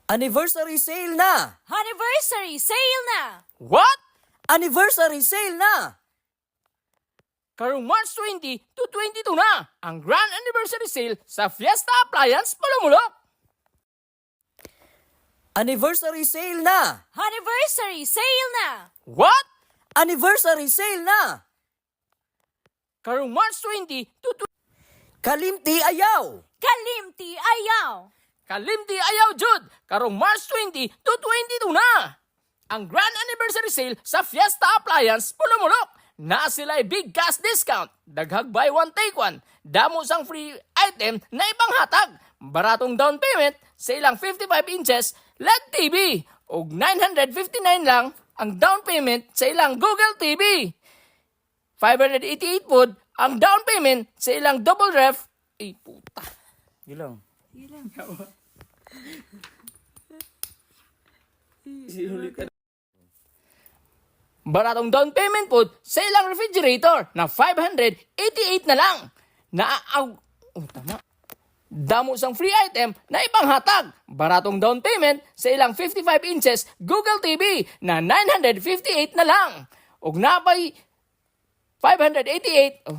Anniversary sale na! Anniversary sale na! What? Anniversary sale na! Karong March 20 to 22 na ang Grand Anniversary Sale sa Fiesta Appliance Palumulok. Anniversary sale na! Anniversary sale na! What? Anniversary sale na! Karong March 20 to Kalimti ayaw! Kalimti ayaw! Kalimti ayaw jud karong March 20 to 22 na ang Grand Anniversary Sale sa Fiesta Appliance Palumulok. Na sila'y big cash discount, daghag buy one take one, damo sang free item na ibang hatag, baratong down payment sa ilang 55 inches LED TV ug 959 lang ang down payment sa ilang Google TV. 588 pod ang down payment sa ilang double ref. Ay puta. Gilang. Baratong down payment po sa ilang refrigerator na 588 na lang. Tama. Damo sang free item na ibang hatag. Baratong down payment sa ilang 55 inches Google TV na 958 na lang. Ug napay 588.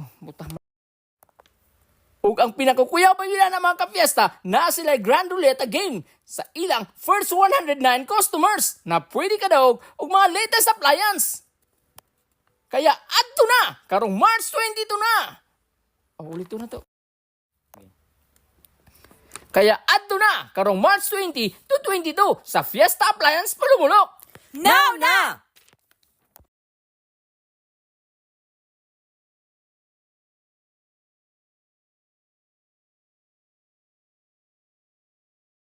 Ug ang pinakukuyaw pa nila ng mga kapiesta na sila Grand Roulette game sa ilang first 109 customers na pwede ka daw og mga latest appliance. Kaya adto na karong March 22 na. Ulit to na to. Kaya adto na karong March 20 to 22 sa Fiesta Appliance Palumulok. Now na!